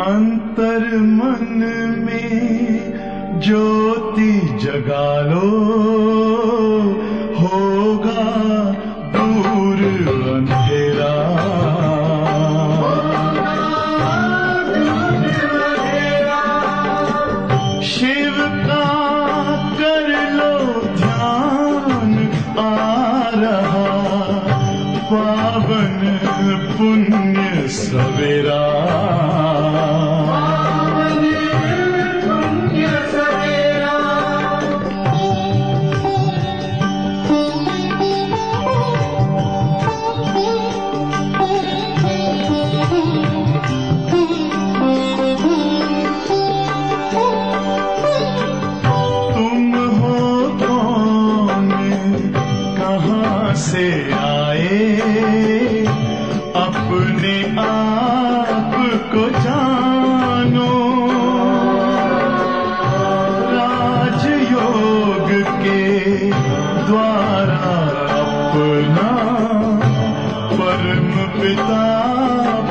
अंतर मन में ज्योति जगा लो, होगा दूर अंधेरा। शिव का कर लो ध्यान, आ रहा पावन पुण्य सवेरा। से आए अपने आप को जानो, राजयोग के द्वारा अपना परम पिता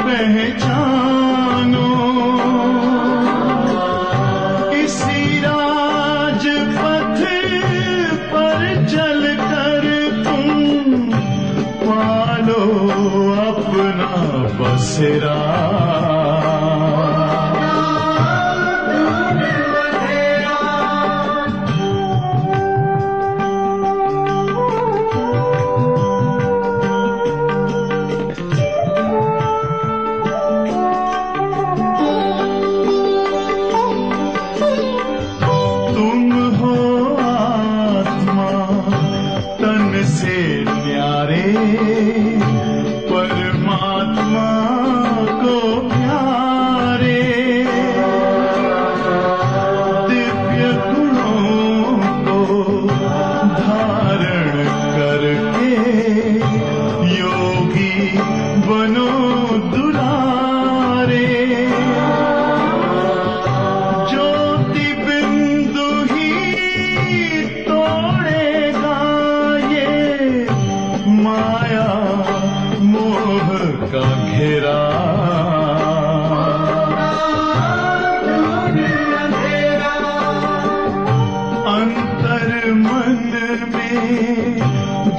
पहचानो। इसी राजपथ पर चलकर पालो अपना बसेरा। तुम हो आत्मा तन से न्यारे, परमात्मा को प्यारे। दिव्य गुणों को धारण करके योगी बनो दुलारे। ज्योति बिंदु ही तोड़ेगा ये माया मोह का घेरा। अंतर मन में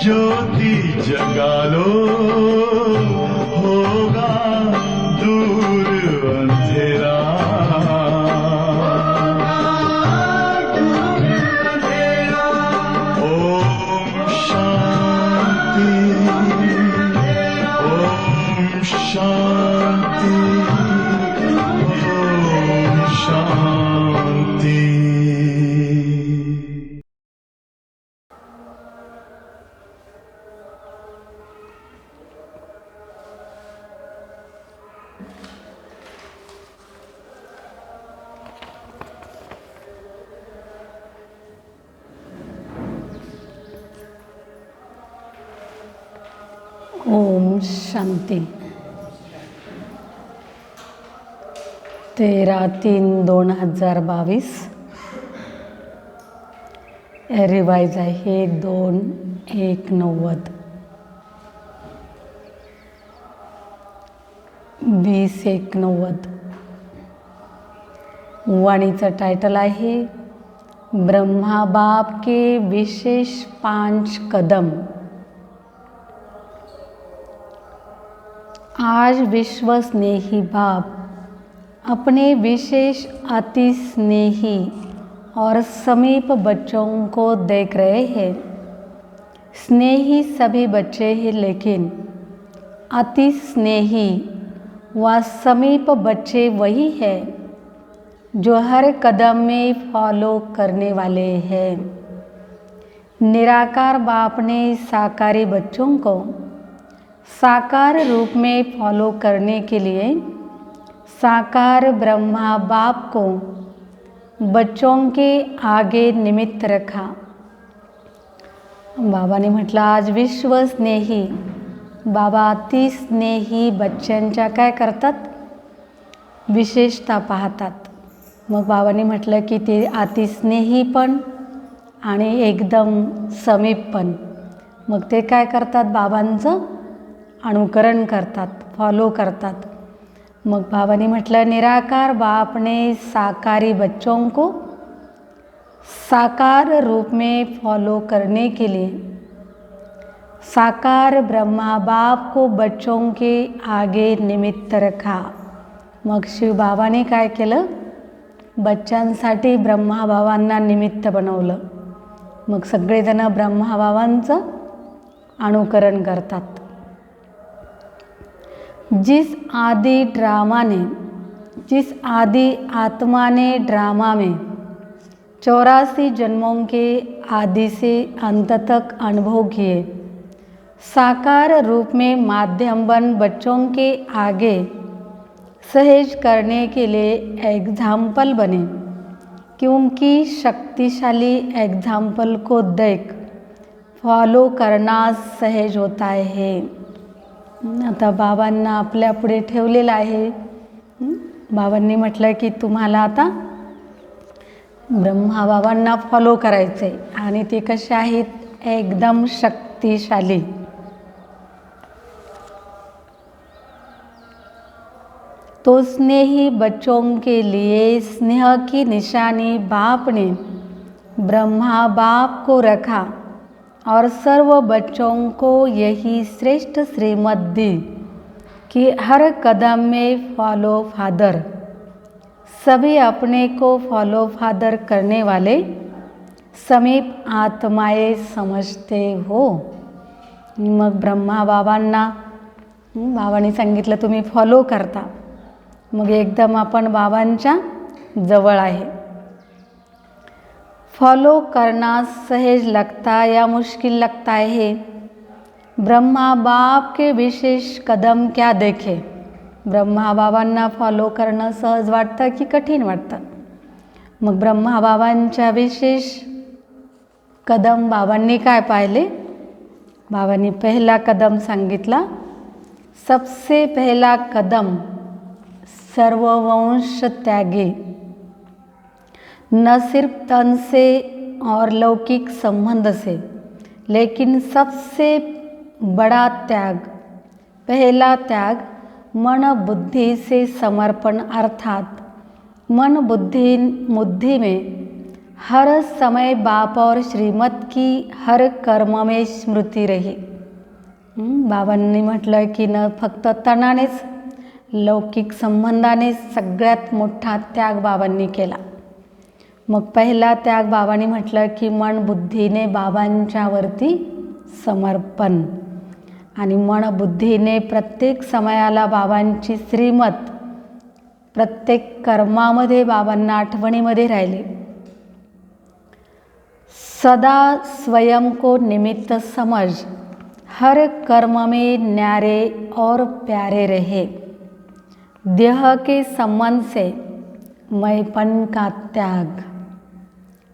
ज्योति जगा लो, होगा दूर अंधेरा। ओम शांति, ओम शांति, ओम शांति। ओम शांति। 13/3/2022 रिवाइज आहे 2/1/90, 20/1/90। वाणीचं टायटल आहे ब्रह्मा बाप के विशेष 5 कदम। आज विश्व स्नेही बाप अपने विशेष अति स्नेही और समीप बच्चों को देख रहे हैं। स्नेही सभी बच्चे हैं, लेकिन अति स्नेही व समीप बच्चे वही हैं जो हर कदम में फॉलो करने वाले हैं। निराकार बाप ने साकारी बच्चों को साकार रूप में फॉलो करने के लिए साकार ब्रह्मा बाप को बच्चों के आगे निमित्त रखा। बाबाने म्हटलं आज विश्व स्नेही बाबा अति स्नेही बच्चांच्या काय करतात, विशेषता पाहतात। मग बाबाने म्हटलं की ते अति स्नेही पण आणि एकदम समीप पण। मग ते काय करतात, बाबांचं अनुकरण करतात, फॉलो करतात। मग बाबांनी म्हटलं, निराकार बाप ने साकारी बच्चों को साकार रूप में फॉलो करने के लिए साकार ब्रह्मा बाप को बच्चों के आगे निमित्त रखा. मग शिवबाबाने काय केलं, बच्चांसाठी ब्रह्माबाबांना निमित्त बनवलं. मग सगळेजण ब्रह्माबाबांचं अनुकरण करतात. जिस आदि आत्मा ने ड्रामा में 84 जन्मों के आदि से अंत तक अनुभव किए, साकार रूप में माध्यम बन बच्चों के आगे सहज करने के लिए एग्जाम्पल बने, क्योंकि शक्तिशाली एग्जाम्पल को देख फॉलो करना सहज होता है. आता बाबांना आपल्या पुढे ठेवलेलं आहे. बाबांनी म्हटलं की तुम्हाला आता ब्रह्माबाबांना फॉलो करायचे आणि ते कसे आहेत, एकदम शक्तिशाली. तो स्नेही बच्चों के लिए स्नेह की निशानी बाप ने ब्रह्मा बाप को रखा और सर्व बच्चों को यही श्रेष्ठ श्रीमत दी कि हर कदम में फॉलो फादर. सभी अपने को फॉलो फादर करने वाले समीप आत्माएं समजते हो. मग ब्रह्मा बाबांना बाबांनी सांगितलं तुम्ही फॉलो करता, मग एकदम आपण बाबांच्या जवळ आहे. फॉलो करना सहज लगता या मुश्किल लगता है. ब्रह्मा बाप के विशेष कदम क्या देखे. ब्रह्मा बाबांना फॉलो करणं सहज वाटतं की कठीण वाटतं. मग ब्रह्मा बाबांच्या विशेष कदम बाबांनी काय पाहिले. बाबांनी पहिला कदम सांगितला. सबसे पहला कदम सर्ववंश त्यागी, न सिर्फ तन से और लौकिक संबंध से, लेकिन सबसे बड़ा त्याग, पहला त्याग मन बुद्धि से समर्पण, अर्थात मन बुद्धि में हर समय बाप और श्रीमत की हर कर्म में स्मृती रही. बाबांनी म्हटलं की न फक्त तनानेच लौकिक संबंधाने सगळ्यात मोठा त्याग बाबांनी केला. मग पहिला त्याग बाबांनी म्हटलं की मन बुद्धीने बाबांच्यावरती समर्पण आणि मन बुद्धीने प्रत्येक समयाला बाबांची श्रीमत, प्रत्येक कर्मामध्ये बाबांना आठवणीमध्ये राहिले. सदा स्वयं को निमित्त समझ हर कर्म में न्यारे और प्यारे रहे. देह के संबंध से मैंपन का त्याग.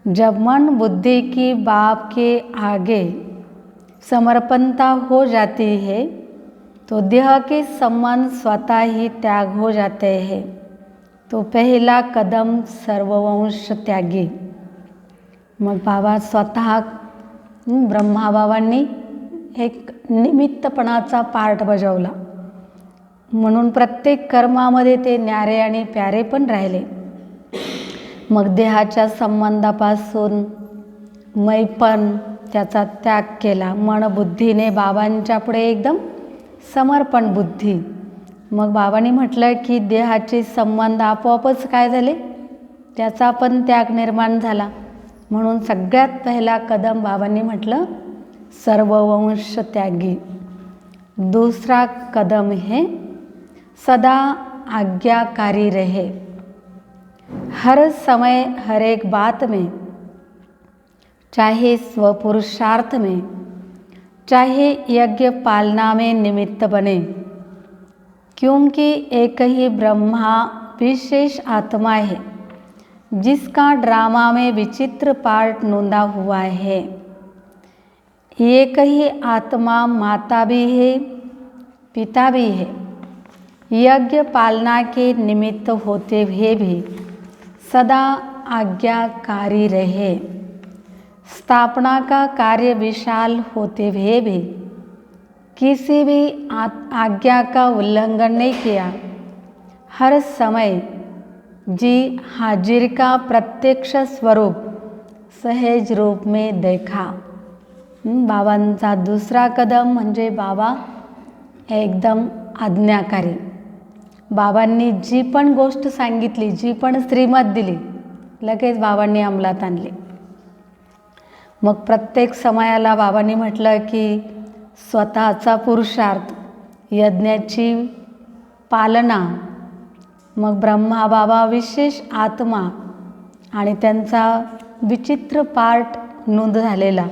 जब मन बुद्धि की बाप के आगे समर्पणता हो जाती है तो देह के संबंध स्वतः ही त्याग हो जाते हैं. तो पहला कदम सर्ववंश त्यागी. मग बाबा स्वतः ब्रह्मा बाबांनी एक निमित्तपणाचा पार्ट बजावला, म्हणून प्रत्येक कर्मामध्ये ते न्यारे आणि प्यारे पण राहिले. मग देहाच्या संबंधापासून मैपण त्याचा त्याग केला. मन बुद्धीने बाबांच्या पुढे एकदम समर्पण बुद्धी. मग बाबांनी म्हटलं की देहाचे संबंध आपोआपच काय झाले, त्याचा पण त्याग निर्माण झाला. म्हणून सगळ्यात पहिला कदम बाबांनी म्हटलं सर्ववंश त्यागी. दूसरा कदम है सदा आज्ञाकारी रहे. हर समय हर एक बात में, चाहे स्वपुरुषार्थ में, चाहे यज्ञ पालना में निमित्त बने, क्योंकि एक ही ब्रह्मा विशेष आत्मा है जिसका ड्रामा में विचित्र पार्ट नोंदा हुआ है. एक ही आत्मा माता भी है, पिता भी है. यज्ञ पालना के निमित्त होते हुए भी सदा आज्ञाकारी रहे. स्थापना का कार्य विशाल होते हुए भी किसी भी आज्ञा का उल्लंघन नहीं किया. हर समय जी हाजिर का प्रत्यक्ष स्वरूप सहज रूप में देखा. बाबांचा दुसरा कदम म्हणजे बाबा एकदम आज्ञाकारी. बाबांनी जी पण गोष्ट सांगितली, जी पण श्रीमत दिली, लगेच बाबांनी अंमलात आणली. मग प्रत्येक समयाला बाबांनी म्हटलं की स्वतःचा पुरुषार्थ, यज्ञाची पालना, मग ब्रह्मा बाबा विशेष आत्मा आणि त्यांचा विचित्र पार्ट नोंद झालेला.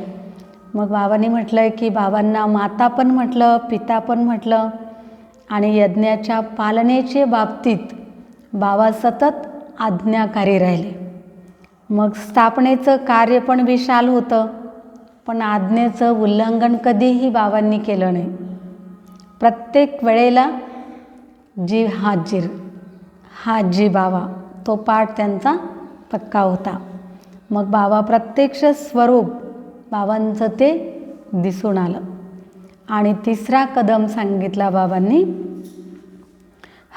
मग बाबांनी म्हटलं की बाबांना माता पण म्हटलं, पिता पण म्हटलं आणि यज्ञाच्या पालनेच्या बाबतीत बाबा सतत आज्ञाकारी राहिले. मग स्थापनेचं कार्य पण विशाल होतं, पण आज्ञेचं उल्लंघन कधीही बाबांनी केलं नाही. प्रत्येक वेळेला जी हाजीर, हाजी बाबा, तो पाठ त्यांचा पक्का होता. मग बाबा प्रत्यक्ष स्वरूप बाबांचं ते दिसून आलं. आणि तिसरा कदम सांगितला बाबांनी,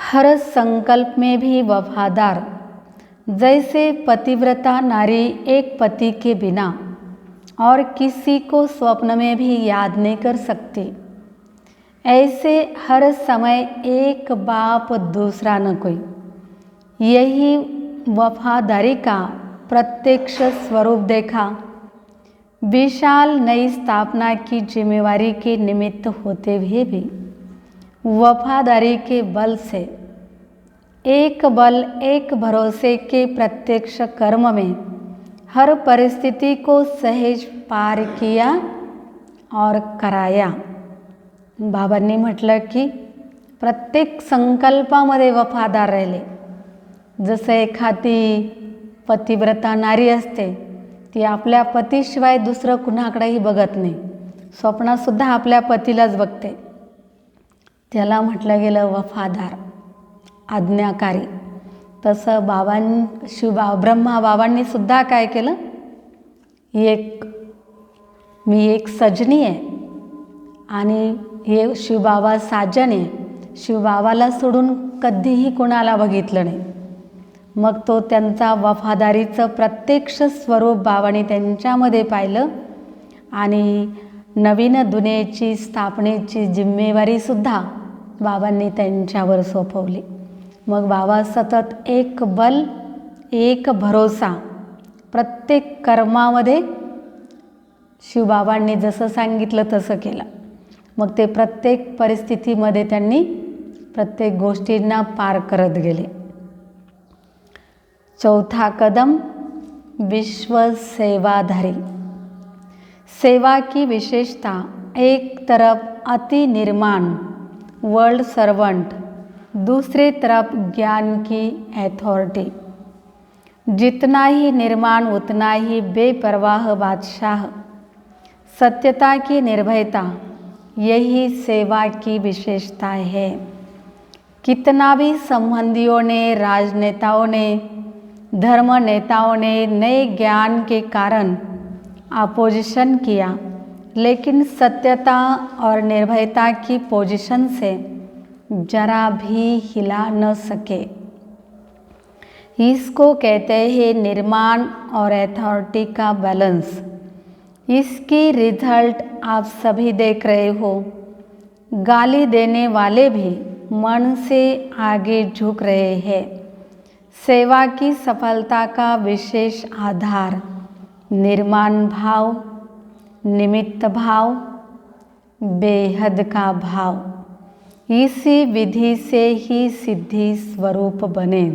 हर संकल्प में भी वफादार, जैसे पतिव्रता नारी एक पति के बिना और किसी को स्वप्न में भी याद नहीं कर सकती, ऐसे हर समय एक बाप दूसरा न कोई, यही वफादारी का प्रत्यक्ष स्वरूप देखा. विशाल नई स्थापना की जिम्मेवारी के निमित्त होते हुए भी वफादारी के बल से एक बल एक भरोसे के प्रत्यक्ष कर्म में हर परिस्थिति को सहज पार किया और कराया. बाबांनी म्हटलं की प्रत्येक संकल्पामध्ये वफादार राहिले. जसं एखादी पतिव्रता नारी असते, ती आपल्या पतीशिवाय दुसरं कुणाकडेही बघत नाही, स्वप्नातसुद्धा आपल्या पतीलाच बघते. त्याला म्हटलं गेलं वफादार, आज्ञाकारी. तसं ब्रह्मा बाबांनी सुद्धा काय केलं, मी एक सजनी आहे आणि हे शिवबाबा साजन आहे. शिवबाबाला सोडून कधीही कोणाला बघितलं नाही. मग तो त्यांचा वफादारीचं प्रत्यक्ष स्वरूप बाबांनी त्यांच्यामध्ये पाहिलं आणि नवीन दुनियेची स्थापनेची जिम्मेवारीसुद्धा बाबांनी त्यांच्यावर सोपवली. मग बाबा सतत एक बल एक भरोसा प्रत्येक कर्मामध्ये शिवबाबांनी जसं सांगितलं तसं केलं. मग ते प्रत्येक परिस्थितीमध्ये त्यांनी प्रत्येक गोष्टींना पार करत गेले. चौथा कदम, विश्व सेवाधारी. सेवा की विशेषता, एक तरफ अति निर्माण वर्ल्ड सर्वेंट, दूसरी तरफ ज्ञान की अथॉरिटी. जितना ही निर्माण उतना ही बेपरवाह बादशाह. सत्यता की निर्भयता, यही सेवा की विशेषता है. कितना भी संबंधियों ने, राजनेताओं ने, धर्म नेताओं ने नए ज्ञान के कारण अपोजिशन किया, लेकिन सत्यता और निर्भयता की पोजीशन से जरा भी हिला न सके. इसको कहते हैं निर्माण और अथॉरिटी का बैलेंस. इसकी रिजल्ट आप सभी देख रहे हो. गाली देने वाले भी मन से आगे झुक रहे हैं. सेवा की सफलता का विशेष आधार निर्माण भाव, निमित्त भाव, बेहद का भाव. इसी विधी से ही सिद्धी स्वरूप बने.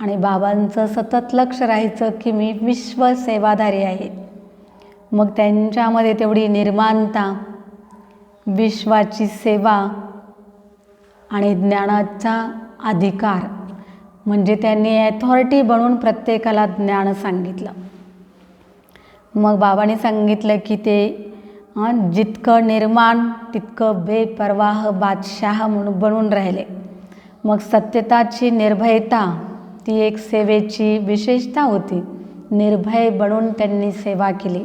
आणि बाबांचं सतत लक्ष राहायचं की मी विश्व सेवाधारी आहे. मग त्यांच्यामध्ये तेवढी निर्माणता, विश्वाची सेवा आणि ज्ञानाचा अधिकार, म्हणजे त्यांनी अथॉरिटी बनून प्रत्येकाला ज्ञान सांगितलं. मग बाबांनी सांगितलं की ते जितकं निर्माण तितकं बेपरवाह बादशाह म्हणून बनून राहिले. मग सत्यताची निर्भयता ती एक सेवेची विशेषता होती. निर्भय बनून त्यांनी सेवा केली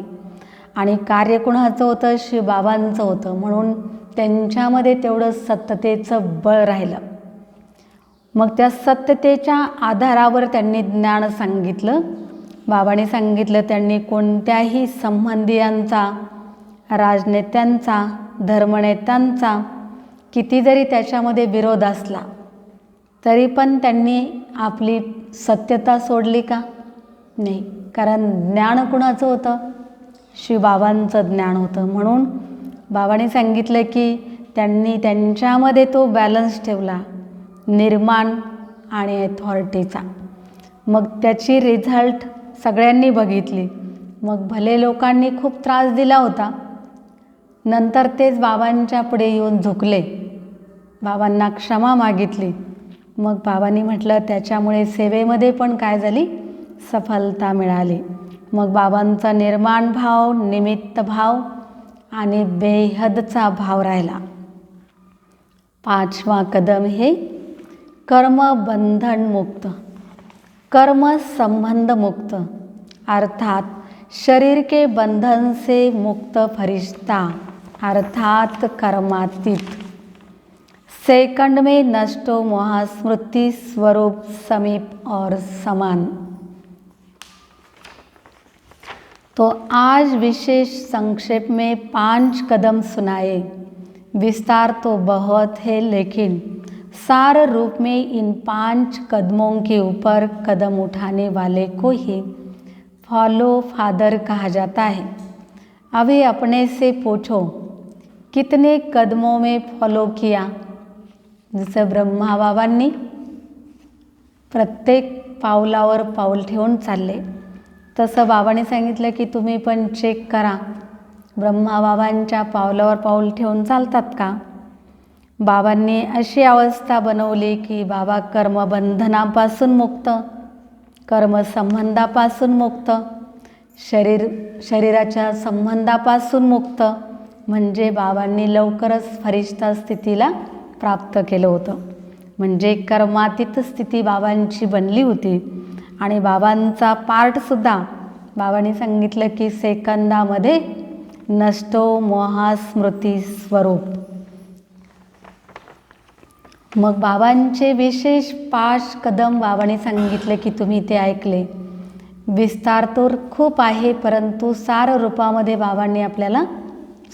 आणि कार्य कुणाचं होतं, शिवबाबांचं होतं, म्हणून त्यांच्यामध्ये तेवढं सत्यतेचं बळ राहिलं. मग त्या सत्यतेच्या आधारावर त्यांनी ज्ञान सांगितलं. बाबांनी सांगितलं त्यांनी कोणत्याही संबंधियांचा, राजनेत्यांचा, धर्मनेत्यांचा किती जरी त्याच्यामध्ये विरोध असला तरी पण त्यांनी आपली सत्यता सोडली का? नाही. कारण ज्ञान कुणाचं होतं? शिवबाबांचं ज्ञान होतं. म्हणून बाबांनी सांगितलं की त्यांनी त्यांच्यामध्ये तो बॅलन्स ठेवला, निर्माण आणि अथॉरिटीचा. मग त्याची रिझल्ट सगळ्यांनी बघितली. मग भले लोकांनी खूप त्रास दिला होता, नंतर तेच बाबांच्या पुढे येऊन झुकले, बाबांना क्षमा मागितली. मग बाबांनी म्हटलं त्याच्यामुळे सेवेमध्ये पण काय झाली? सफलता मिळाली. मग बाबांचा निर्माण भाव, निमित्त भाव आणि बेहदचा भाव राहिला. 5वां कदम हे कर्मबंधन मुक्त, कर्म संबंध मुक्त, अर्थात शरीर के बंधन से मुक्त फरिश्ता, अर्थात कर्मातीत. सेकंड में नष्टो महास्मृति स्वरूप समीप और समान. तो आज विशेष संक्षेप में 5 कदम सुनाए. विस्तार तो बहुत है, लेकिन सार रूप में इन 5 कदमों के ऊपर कदम उठाने वाले को ही फॉलो फादर कहा जाता है. अभी अपने से पूछो कितने कदमों में फॉलो किया? जसं ब्रह्मा बाबांनी प्रत्येक पावलावर पाऊल ठेवून चालले, तसं बाबांनी सांगितलं की तुम्ही पण चेक करा, ब्रह्मा बाबांच्या पावलावर पाऊल ठेवून चालतात का? बाबांनी अशी अवस्था बनवली की बाबा कर्मबंधनापासून मुक्त, कर्मसंबंधापासून मुक्त, शरीराच्या संबंधापासून मुक्त. म्हणजे बाबांनी लवकरच फरिश्ता स्थितीला प्राप्त केलं होतं. म्हणजे कर्मातीत स्थिती बाबांची बनली होती. आणि बाबांचा पार्टसुद्धा बाबांनी सांगितलं की सेकंदामध्ये नष्टो महास्मृती स्वरूप. मग बाबांचे विशेष 5 कदम बाबांनी सांगितले की तुम्ही ते ऐकले. विस्तार तर खूप आहे, परंतु सार रूपामध्ये बाबांनी आपल्याला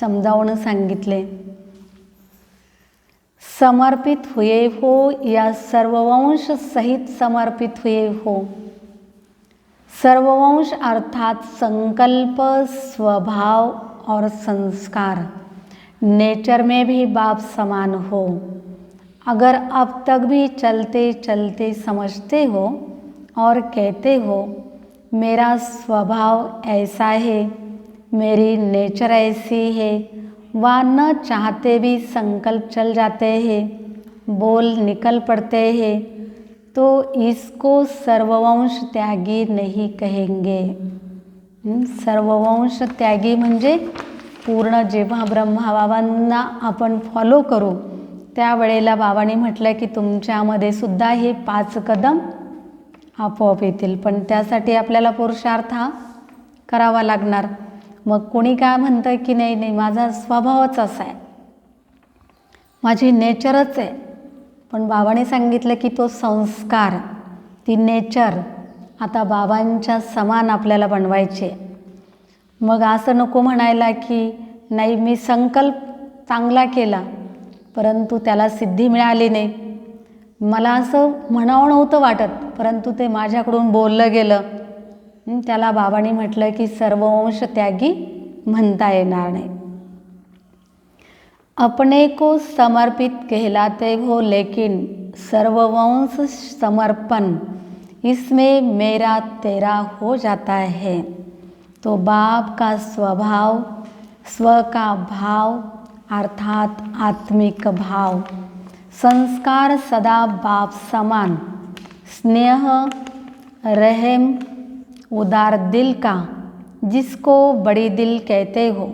समजावून सांगितले. समर्पित हुए हो या सर्ववंश सहित समर्पित हुए हो. सर्ववंश अर्थात संकल्प, स्वभाव और संस्कार, नेचर में भी बाप समान हो. अगर अब तक भी चलते चलते समझते हो और कहते हो मेरा स्वभाव ऐसा है, मेरी नेचर ऐसी है, व न चाहते भी संकल्प चल जाते हैं, बोल निकल पड़ते हैं, तो इसको सर्ववंश त्यागी नहीं कहेंगे. सर्ववंश त्यागी म्हणजे पूर्ण जेव्हा ब्रह्मा बाबांना आपण फॉलो करू त्यावेळेला बाबांनी म्हटलं की तुमच्यामध्ये सुद्धा हे 5 कदम आपोआप येतील, पण त्यासाठी आपल्याला पुरुषार्थ करावा लागणार. मग कोणी काय म्हणतं की नाही नाही माझा स्वभावच असा आहे, माझी नेचरच आहे. पण बाबांनी सांगितलं की तो संस्कार, ती नेचर आता बाबांच्या समान आपल्याला बनवायचे. मग असं नको म्हणायला की नाही मी संकल्प चांगला केला परंतु त्याला सिद्धी मिळाली नाही, मला असं म्हणावं नव्हतं वाटत परंतु ते माझ्याकडून बोललं गेलं. त्याला बाबांनी म्हटलं की सर्ववंश त्यागी म्हणता येणार नाही. अपने को समर्पित कहलाते हो, लेकिन सर्ववंश समर्पण इसमें मेरा तेरा हो जाता है. तो बाप का स्वभाव, स्व का भाव अर्थात आत्मिक भाव, संस्कार सदा बाप समान, स्नेह, रहम, उदार दिल का जिसको बड़ी दिल कहते हो,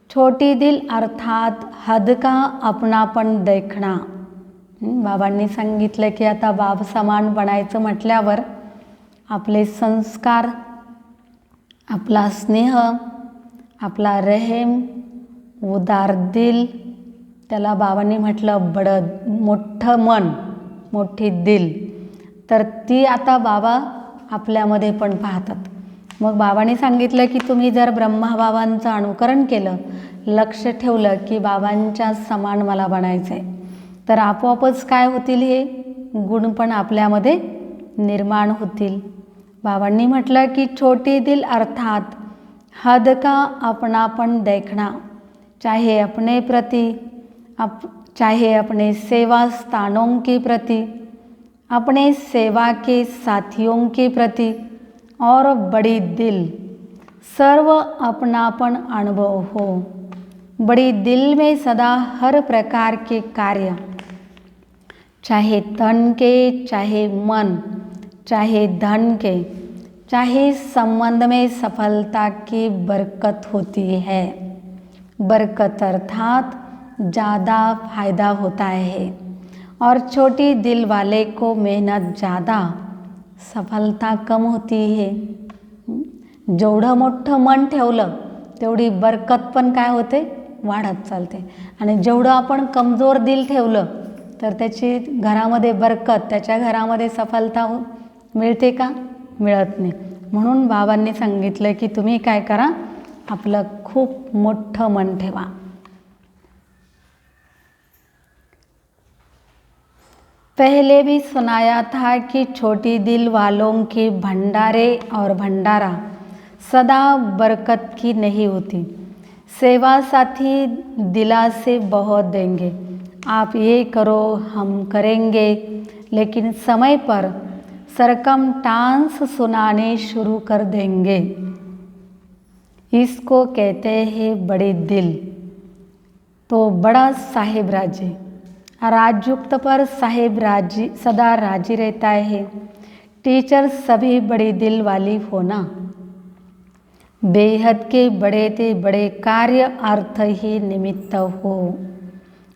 छोटी दिल अर्थात हद का अपनापण देखना. बाबांनी सांगितलं की आता बाप समान बनायचं म्हटल्यावर आपले संस्कार, आपला स्नेह, आपला रहम, उदार दिल, त्याला बाबांनी म्हटलं मोठं मन, मोठी दिल, तर ती आता बाबा आपल्यामध्ये पण पाहतात. मग बाबांनी सांगितलं की तुम्ही जर ब्रह्माबाबांचं अनुकरण केलं, लक्ष ठेवलं की बाबांच्या समान मला बनायचं आहे, तर आपोआपच काय होतील, हे गुण पण आपल्यामध्ये निर्माण होतील. बाबांनी म्हटलं की छोटी दिल अर्थात हद का अपनापन देखना, चाहे अपने प्रति चाहे अपने सेवा स्थानों के प्रति, अपने सेवा के साथियों के प्रति और बड़ी दिल सर्व अपनापन अनुभव हो. बड़ी दिल में सदा हर प्रकार के कार्य, चाहे तन के, चाहे मन, चाहे धन के, चाहे संबंध में सफलता की बरकत होती है. बरकत अर्थात ज़्यादा फायदा होता है, और छोटी दिल वाले को मेहनत ज़्यादा, सफलता कम होती है. जेवढं मोठं मन ठेवलं तेवढी बरकत पण काय होते, वाढत चालते. आणि जेवढं आपण कमजोर दिल ठेवलं तर त्याची घरामध्ये बरकत, त्याच्या घरामध्ये सफलता मिळते का, मिळत नाही. म्हणून बाबांनी सांगितलं की तुम्ही काय करा, आपलं खूप मोठं मन ठेवा. पहले भी सुनाया था कि छोटी दिल वालों के भंडारे और भंडारा सदा बरकत की नहीं होती. सेवा साथी दिला से बहुत देंगे, आप ये करो हम करेंगे, लेकिन समय पर सरकम टांस सुनाने शुरू कर देंगे. इसको कहते हैं बड़ी दिल. तो बड़ा साहेब राजी, राजयुक्त पर साहेब राजी सदा राजी रहता है. टीचर सभी बड़ी दिल वाली होना, बेहद के बड़े ते बड़े कार्य अर्थ ही निमित्त हो.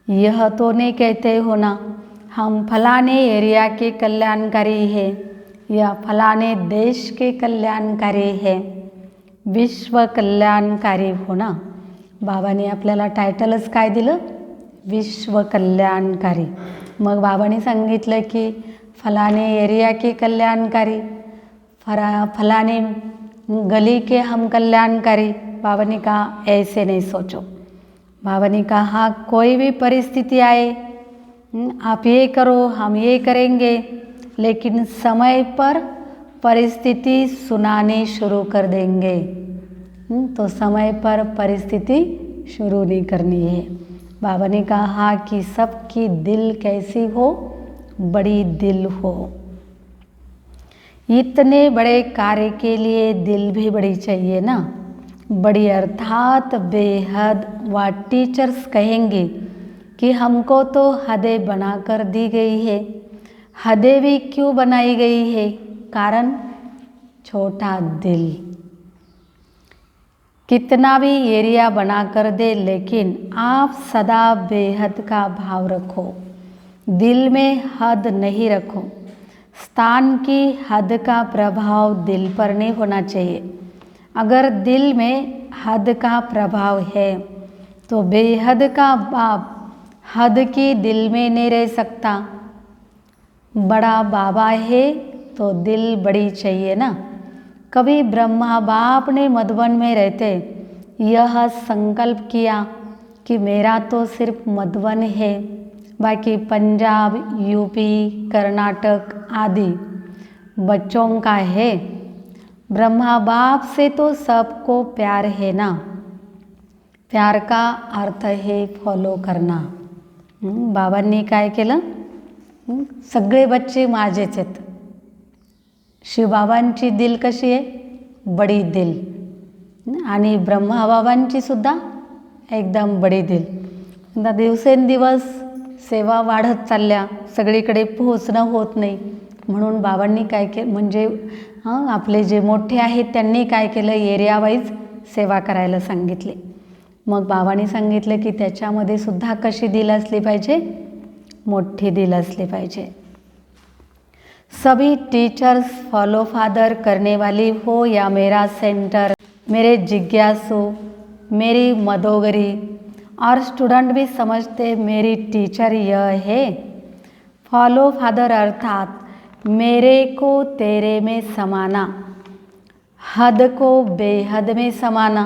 यह तो नहीं कहते हो ना हम फलाने एरिया के कल्याणकारी है या फलाने देश के कल्याणकारी है, विश्व कल्याणकारी होना. बाबांनी आपल्याला टायटलच काय दिलं, विश्व कल्याणकारी. मग बाबांनी सांगितलं की फलाने एरिया के कल्याणकारी, फलाने गली के हम कल्याणकारी. बाबा ने कहा ऐसे नहीं सोचो. बाबा ने कहा कोई भी परिस्थिति आए, आप ये करो हम ये करेंगे, लेकिन समय पर परिस्थिति सुनाने शुरू कर देंगे. तो समय पर परिस्थिति शुरू नहीं करनी है. बाबा ने कहा कि सबकी दिल कैसी हो, बड़ी दिल हो. इतने बड़े कार्य के लिए दिल भी बड़ी चाहिए ना. बड़ी अर्थात बेहद. व टीचर्स कहेंगे कि हमको तो हदें बनाकर दी गई है. हदें भी क्यों बनाई गई है, कारण छोटा दिल. कितना भी एरिया बनाकर दे, लेकिन आप सदा बेहद का भाव रखो, दिल में हद नहीं रखो. स्थान की हद का प्रभाव दिल पर नहीं होना चाहिए. अगर दिल में हद का प्रभाव है तो बेहद का बाप हद की दिल में नहीं रह सकता. बड़ा बाबा है तो दिल बड़ी चाहिए ना. कभी ब्रह्मा बाप ने मधुबन में रहते यह संकल्प किया कि मेरा तो सिर्फ मधुबन है, बाकी पंजाब, यूपी, कर्नाटक आदि बच्चों का है. ब्रह्मा बाप से तो सबको प्यार है ना. प्यार का अर्थ है फॉलो करना. बाबांनी काय केलं, सगळे बच्चे माझेच आहेत. शिवबाबांची दिल कशी आहे, बडी दिल. आणि ब्रह्माबाबांची सुद्धा एकदम बडी दिल. आता दिवसेंदिवस सेवा वाढत चालल्या, सगळीकडे पोहोचणं होत नाही. म्हणून बाबांनी काय केलं, म्हणजे आपले जे मोठे आहेत त्यांनी काय केलं, एरिया वाईज सेवा करायला सांगितले. मग बाबांनी सांगितलं की त्याच्यामध्ये सुद्धा कशी दिल असली पाहिजे, मोठी दिल असली पाहिजे. सभी टीचर्स फॉलो फादर करने वाली हो या मेरा सेंटर, मेरे जिज्ञासु, मेरी मदोगरी और स्टूडेंट भी समझते मेरी टीचर यह है. फॉलो फादर अर्थात मेरे को तेरे में समाना, हद को बेहद में समाना।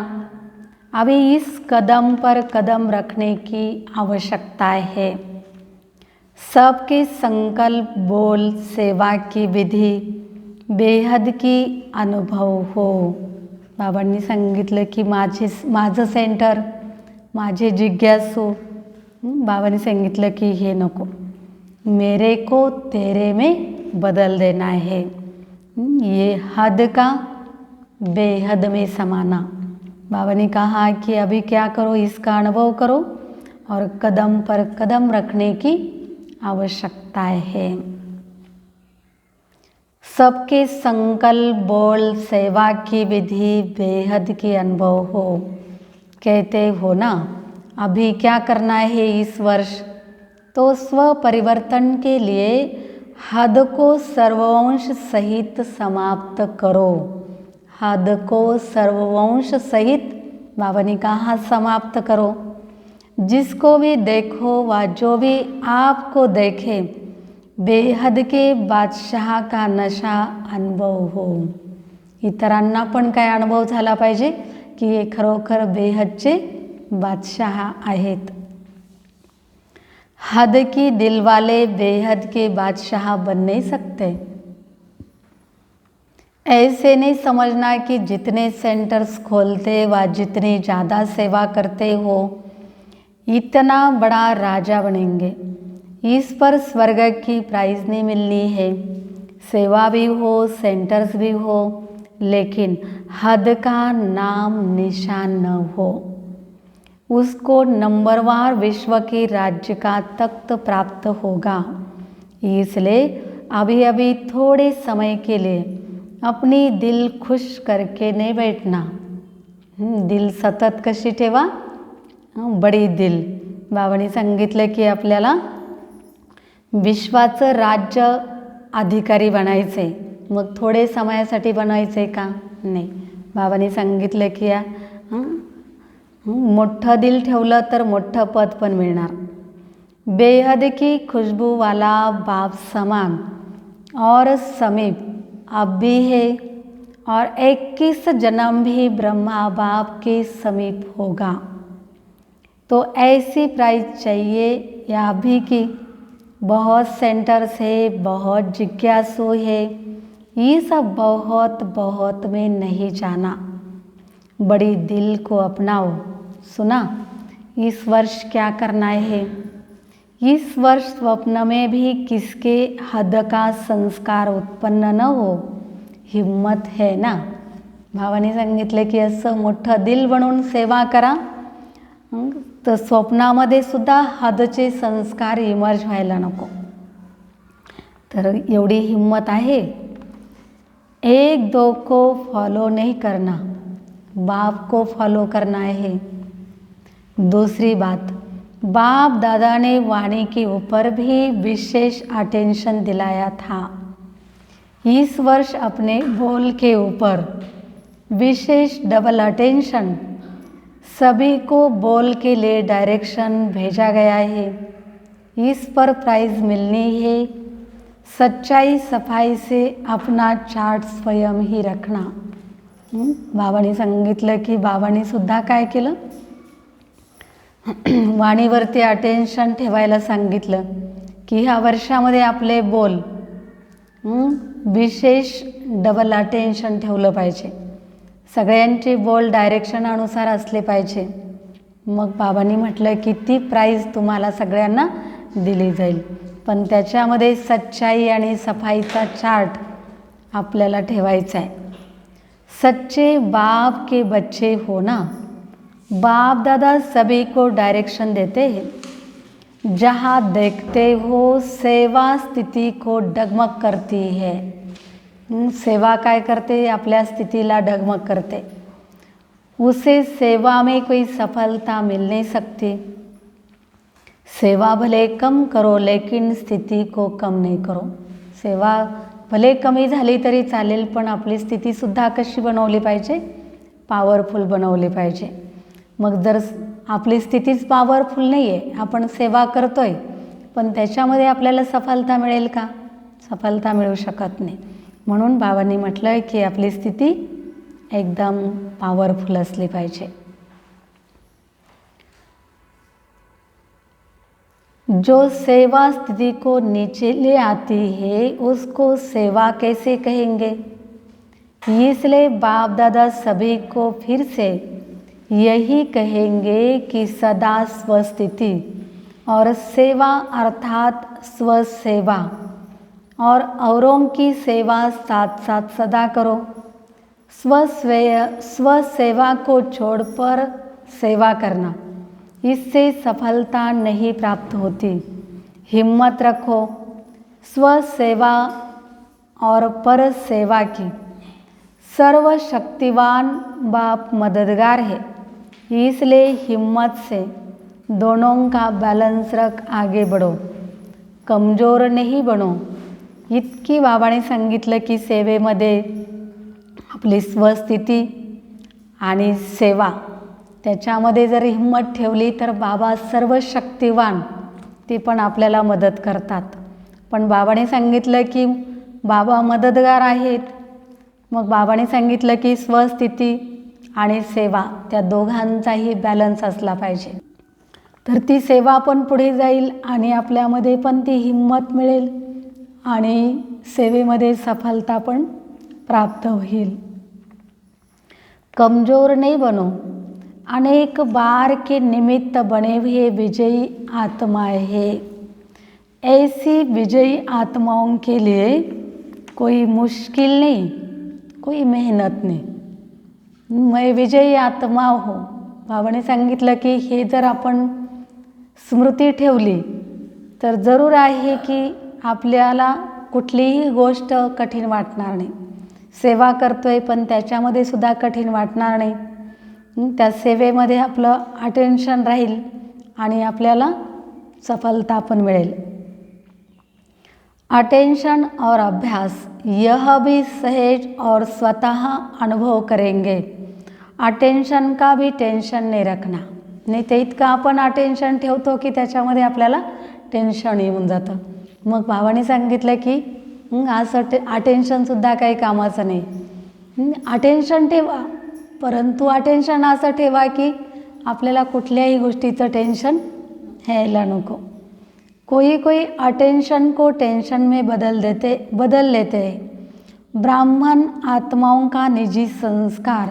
अभी इस कदम पर कदम रखने की आवश्यकता है। सबके संकल्प, बोल, सेवा की विधी बेहद की अनुभव हो। बाबांनी सांगितलं की माझं सेंटर, माझे जिज्ञासू, बाबांनी सांगितलं की हे नको, मेरे को तेरे में बदल देना है। ये हद का बेहद में समाना। बाबा ने कहा कि अभी क्या करो, इसका अनुभव करो और कदम पर कदम रखने की आवश्यकता है। सबके संकल्प, बोल, सेवा की विधि बेहद की अनुभव हो। कहते हो ना, अभी क्या करना है इस वर्ष, तो स्व परिवर्तन के लिए हद को सर्ववंश सहित समाप्त करो। हद को सर्ववंश सहित बाबा ने कहा समाप्त करो। जिसको भी देखो व जो भी आपको देखे, बेहद के बादशाह का नशा अनुभव हो। इतरांना पण काय अनुभव झाला पाहिजे की हे खरोखर बेहदचे बादशाह आहेत। हद की दिल वाले बेहद के बादशाह बन नहीं सकते। ऐसे नहीं समझना कि जितने सेंटर्स खोलते व जितनी ज़्यादा सेवा करते हो इतना बड़ा राजा बनेंगे। इस पर स्वर्ग की प्राइज़ नहीं मिलनी है। सेवा भी हो, सेंटर्स भी हो, लेकिन हद का नाम निशान न हो। उसको नंबरवार विश्व के राज्य का तख्त प्राप्त होगा। इसलिए अभी अभी थोड़े समय के लिए अपनी दिल खुश करके नहीं बैठना। दिल सतत कशी ठेवा, बडी दिल। बाबांनी सांगितलं की आपल्याला विश्वाचं राज्य अधिकारी बनायचे, मग थोडे समयासाठी बनायचे का? नाही। बाबांनी सांगितलं की मोठं दिल ठेवलं तर मोठं पद पण मिळणार। बेहद की खुशबू वाला बाप समान और समीप अब भी है और 21 जन्म भी ब्रह्मा बाप के समीप होगा। तो ऐसी प्राइज चाहिए या अभी की बहुत सेंटर्स है, बहुत जिज्ञासु है, ये सब बहुत बहुत में नहीं जाना। बड़ी दिल को अपनाओ। सुना, इस वर्ष क्या करना है? इस वर्ष स्वप्न में भी किसके हद का संस्कार उत्पन्न न हो। हिम्मत है ना? भावाने सांगितले की असं मोठं दिल बनवून सेवा करा, तर स्वप्नामध्ये सुद्धा हदचे संस्कार इमर्ज व्हायला नको। तर एवढी हिम्मत आहे। एक दो को फॉलो नहीं करना, बाप को फॉलो करना है। दूसरी बात, बाप दादा ने वाणी के ऊपर भी विशेष अटेंशन दिलाया था। इस वर्ष अपने बोल के ऊपर विशेष डबल अटेंशन, सभी को बोल के लिए डायरेक्शन भेजा गया है। इस पर प्राइज मिलनी है। सच्चाई सफाई से अपना चार्ट स्वयं ही रखना। बाबांनी सांगितलं की बाबांनी सुद्धा काय केलं, वाणीवरती अटेन्शन ठेवायला सांगितलं की ह्या वर्षामध्ये आपले बोल विशेष डबल अटेन्शन ठेवलं पाहिजे। सगळ्यांचे बोल डायरेक्शन अनुसार असले पाहिजे। मग बाबांनी म्हटलं की ती प्राइज तुम्हाला सगळ्यांना दिली जाईल, पण त्याच्यामध्ये सच्चाई आणि सफाईचा चार्ट आपल्याला ठेवायचा आहे। सच्चे बाप के बच्चे हो ना। बाप दादा सभी को डायरेक्शन देते हैं। जहाँ देखते हो सेवा स्थिति को डगमग करती है। सेवा काय करते, आपल्या स्थितीला डगमग करते। उसे सेवा में कोई सफलता मिल नहीं सकती। सेवा भले कम करो लेकिन स्थिति को कम नहीं करो। सेवा भले कमी झाली तरी चालेल, पण आपली स्थितीसुद्धा कशी बनवली पाहिजे, पॉवरफुल बनवली पाहिजे। मग जर आपली स्थितीच पॉवरफुल नाही आहे, आपण सेवा करतोय पण त्याच्यामध्ये आपल्याला सफलता मिळेल का? सफलता मिळू शकत नाही. म्हणून बाबांनी म्हटलं आहे की आपली स्थिती एकदम पॉवरफुल असली पाहिजे. जो सेवा स्थिति को नीचे ले आती है उसको सेवा कैसे कहेंगे? इसलिए बाप दादा सभी को फिर से यही कहेंगे कि सदा स्वस्थिति और सेवा अर्थात स्वसेवा और औरों की सेवा साथ साथ सदा करो. स्वसेवा को छोड़कर सेवा करना, इससे सफलता नहीं प्राप्त होती. हिम्मत रखो. स्वसेवा और पर सेवा की. सर्वशक्तिवान बाप मददगार है, इसलिए हिम्मत से दोनों का बैलेंस रख आगे बढ़ो. कमजोर नहीं बनो. इतकी बाबाने सांगितलं की सेवेमध्ये आपली स्वस्थिती आणि सेवा त्याच्यामध्ये जर हिम्मत ठेवली तर बाबा सर्व शक्तिवान ते पण आपल्याला मदत करतात. पण बाबाने सांगितलं की बाबा मदतगार आहेत. मग बाबाने सांगितलं की स्वस्थिती आणि सेवा त्या दोघांचाही बॅलन्स असला पाहिजे. तर ती सेवा पण पुढे जाईल आणि आपल्यामध्ये पण ती हिम्मत मिळेल आणि सेवेमध्ये सफलता पण प्राप्त होईल. कमजोर नहीं बनो. अनेक बार के निमित्त बने हुए विजयी आत्माएं हैं. ऐसी विजयी आत्माओं के लिए कोई मुश्किल नहीं, कोई मेहनत नाही. मैं विजयी आत्मा हो. बाबाने सांगितलं की हे जर आपण स्मृती ठेवली तर जरूर आहे की आपल्याला कुठलीही गोष्ट कठीण वाटणार नाही. सेवा करतोय पण त्याच्यामध्ये सुद्धा कठीण वाटणार नाही. त्या सेवेमध्ये आपलं अटेन्शन राहील आणि आपल्याला सफलता पण मिळेल. अटेंशन और अभ्यास यह भी सहज और स्वतः अनुभव करेंगे. अटेंशन का भी टेंशन नाही रखना. नाही ते इतकं आपण अटेन्शन ठेवतो की त्याच्यामध्ये आपल्याला टेन्शन येऊन जातं. मग बाबाने सांगितलं की असं अटेन्शनसुद्धा काही कामाचं नाही. अटेन्शन ठेवा, परंतु अटेन्शन असं ठेवा की आपल्याला कुठल्याही गोष्टीचं टेन्शन यायला नको. कोई अटेंशन को टेंशन में बदल लेते हैं. ब्राह्मण आत्माओं का निजी संस्कार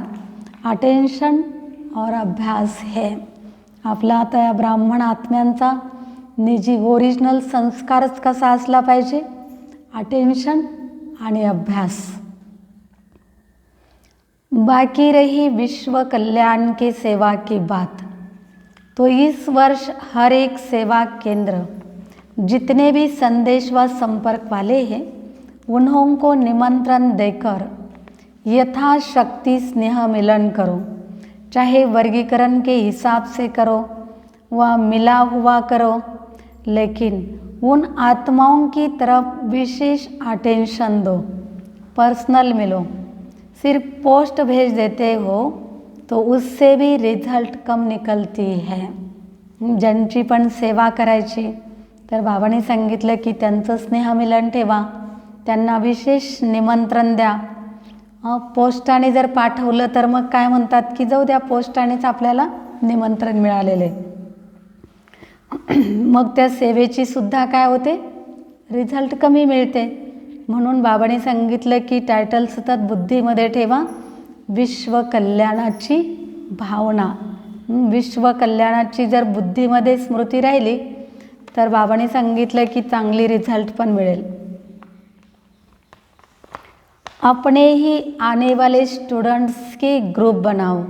अटेंशन और अभ्यास है. आपला आता या ब्राह्मण आत्म्यांचा निजी ओरिजिनल संस्कारच कसा असला पाहिजे? अटेंशन आणि अभ्यास. बाकी रही विश्व कल्याण की सेवा की बात, तो इस वर्ष हर एक सेवा केंद्र जितने भी संदेश व संपर्क वाले हैं उन्हों को निमंत्रण देकर यथाशक्ति स्नेह मिलन करो. चाहे वर्गीकरण के हिसाब से करो व मिला हुआ करो, लेकिन उन आत्माओं की तरफ विशेष अटेंशन दो. पर्सनल मिलो. सिर्फ पोस्ट भेज देते हो तो उससे भी रिझल्ट कम निकलती है. ज्यांची पण सेवा करायची तर बाबाने सांगितलं की त्यांचं स्नेहमिलन ठेवा, त्यांना विशेष निमंत्रण द्या. पोस्टाने जर पाठवलं तर मग काय म्हणतात की जाऊ द्या, पोस्टानेच आपल्याला निमंत्रण मिळालेले. मग त्या सेवेची सुद्धा काय होते? रिझल्ट कमी मिळते. म्हणून बाबाने सांगितलं की टायटल सतत बुद्धीमध्ये ठेवा, विश्व कल्याणाची भावना. विश्व कल्याणाची जर बुद्धीमध्ये स्मृती राहिली तर बाबाने सांगितलं की चांगली रिझल्ट पण मिळेल. अपने ही आने वाले स्टूडेंट्स के ग्रुप बनाओ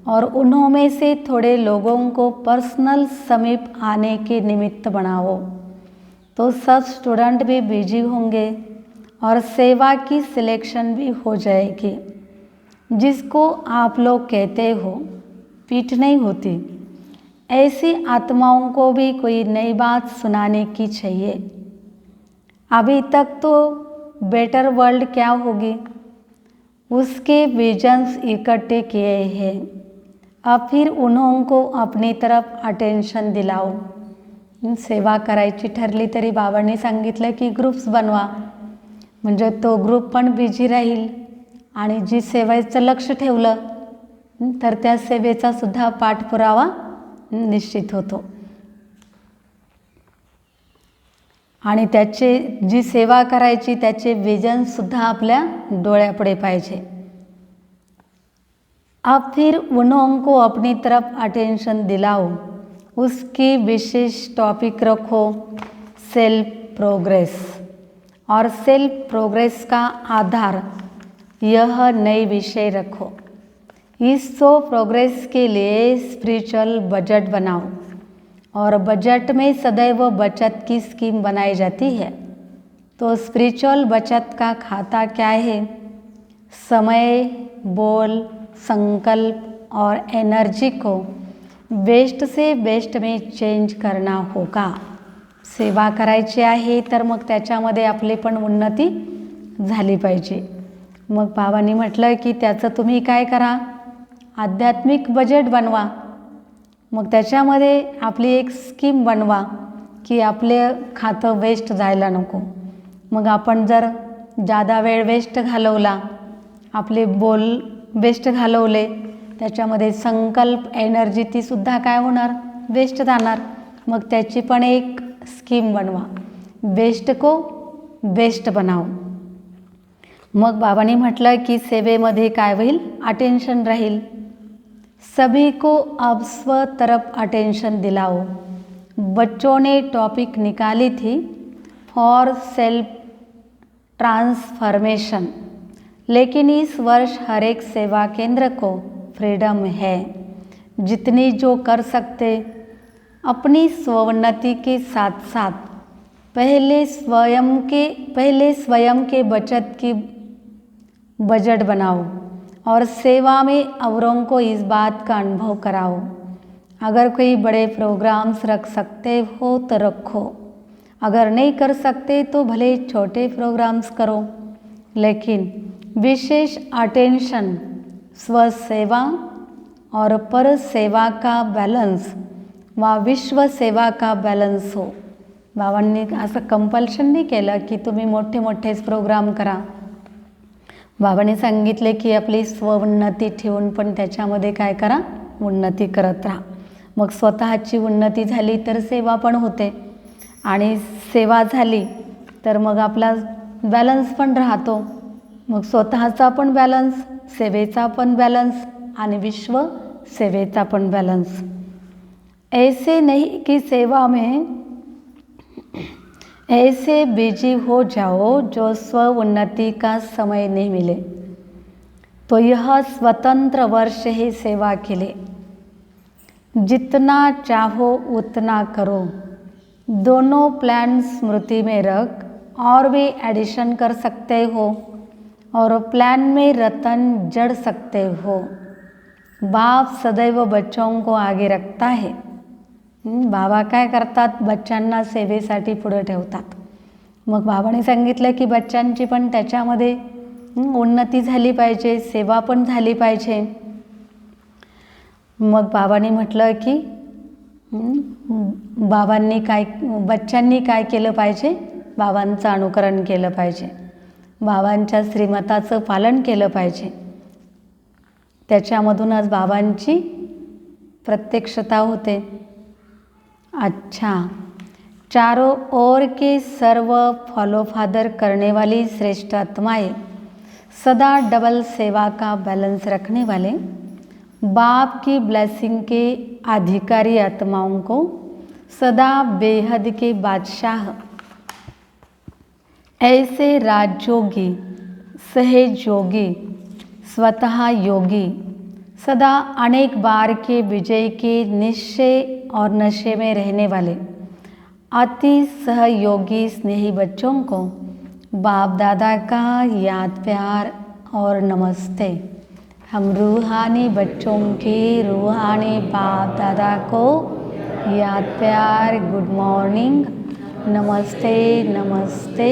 और उन्होंने से थोड़े लोगों को पर्सनल समीप आने के निमित्त बनाओ, तो सब स्टूडेंट भी बिजी होंगे और सेवा की सिलेक्शन भी हो जाएगी. जिसको आप लोग कहते हो पीठ नहीं होती, ऐसी आत्माओं को भी कोई नई बात सुनाने की चाहिए. अभी तक तो बेटर वर्ल्ड क्या होगी उसके विजन्स इकट्ठे किए हैं. अब फिर उन्हों को अपनी तरफ अटेंशन दिलाओ. सेवा करायची ठरली तरी बाबांनी सांगितलं की ग्रुप्स बनवा, म्हणजे तो ग्रुप पण बिझी राहील आणि जी सेवेचं लक्ष ठेवलं तर त्या सेवेचा सुद्धा पाठपुरावा निश्चित होतो. आणि त्याचे जी सेवा करायची त्याचे विजनसुद्धा आपल्या डोळ्यापुढे पाहिजे. अब फिर उन्हों को अपनी तरफ अटेंशन दिलाओ. उसकी विशेष टॉपिक रखो सेल्फ प्रोग्रेस, और सेल्फ प्रोग्रेस का आधार यह नए विषय रखो. इस प्रोग्रेस के लिए स्पिरिचुअल बजट बनाओ, और बजट में सदैव बचत की स्कीम बनाई जाती है. तो स्पिरिचुअल बचत का खाता क्या है? समय, बोल, संकल्प और एनर्जी को बेस्ट से बेस्ट में चेंज करना होगा. सेवा करायची आहे तर मग त्याच्यामध्ये आपली पण उन्नती झाली पाहिजे. मग बाबांनी म्हटलं की त्याचं तुम्ही काय करा, आध्यात्मिक बजेट बनवा. मग त्याच्यामध्ये आपली एक स्कीम बनवा की आपले खातं वेस्ट जायला नको. मग आपण जर जादा वेळ वेस्ट घालवला, आपले बोल वेस्ट घालवले, त्याच्यामध्ये संकल्प, एनर्जी तीसुद्धा काय होणार, वेस्ट जाणार. मग त्याची पण एक स्कीम बनवा, बेस्ट को बेस्ट बनाओ. मग बाबांनी म्हटलं की सेवेमध्ये काय होईल, अटेन्शन राहील. सभी को अब स्व तरफ अटेंशन दिलाओ. बच्चों ने टॉपिक निकाली थी फॉर सेल्फ ट्रांसफॉर्मेशन, लेकिन इस वर्ष हर एक सेवा केंद्र को फ्रीडम है. जितनी जो कर सकते अपनी स्वोन्नति के साथ साथ पहले स्वयं के बचत की बजट बनाओ और सेवा में औरों को इस बात का अनुभव कराओ. अगर कोई बड़े प्रोग्राम्स रख सकते हो तो रखो, अगर नहीं कर सकते तो भले छोटे प्रोग्राम्स करो, लेकिन विशेष अटेंशन स्व सेवा और पर सेवा का बैलेंस व विश्व सेवा का बैलेंस हो. बाबांनी असं कंपल्शन नाही केलं की तुम्ही मोठे मोठेच प्रोग्राम करा. बाबांनी सांगितले की आपली स्वउन्नती ठेवून पण त्याच्यामध्ये काय करा, उन्नती करत राहा. मग स्वतःची उन्नती झाली तर सेवा पण होते, आणि सेवा झाली तर मग आपला बॅलन्स पण राहतो. मग स्वतःचा पण बॅलन्स, सेवेचा पण बॅलन्स आणि विश्व सेवेचा पण बॅलन्स. ऐसे नहीं कि सेवा में ऐसे बिजी हो जाओ जो स्व उन्नति का समय नहीं मिले. तो यह स्वतंत्र वर्ष है सेवा के लिए. जितना चाहो उतना करो. दोनों प्लान स्मृति में रख, और भी एडिशन कर सकते हो, और प्लान में रतन जड़ सकते हो. बाप सदैव बच्चों को आगे रखता है. बाबा काय करतात, बच्चांना सेवेसाठी पुढे ठेवतात. मग बाबाने सांगितलं की बच्चांची पण त्याच्यामध्ये उन्नती झाली पाहिजे, सेवा पण झाली पाहिजे. मग बाबांनी म्हटलं की बच्चांनी काय केलं पाहिजे, बाबांचं अनुकरण केलं पाहिजे, बाबांच्या श्रीमताचं पालन केलं पाहिजे. त्याच्यामधूनच बाबांची प्रत्यक्षता होते. अच्छा, चारों ओर के सर्व फॉलो फादर करने वाली श्रेष्ठ आत्माएं, सदा डबल सेवा का बैलेंस रखने वाले, बाप की ब्लेसिंग के अधिकारी आत्माओं को सदा बेहद के बादशाह, ऐसे राजयोगी, सहज योगी, स्वतः योगी, सदा अनेक बार के विजय के निश्चय और नशे में रहने वाले अति सहयोगी स्नेही बच्चों को बाप दादा का याद प्यार और नमस्ते. हम रूहानी बच्चों के रूहानी बाप दादा को याद प्यार, गुड मॉर्निंग, नमस्ते नमस्ते.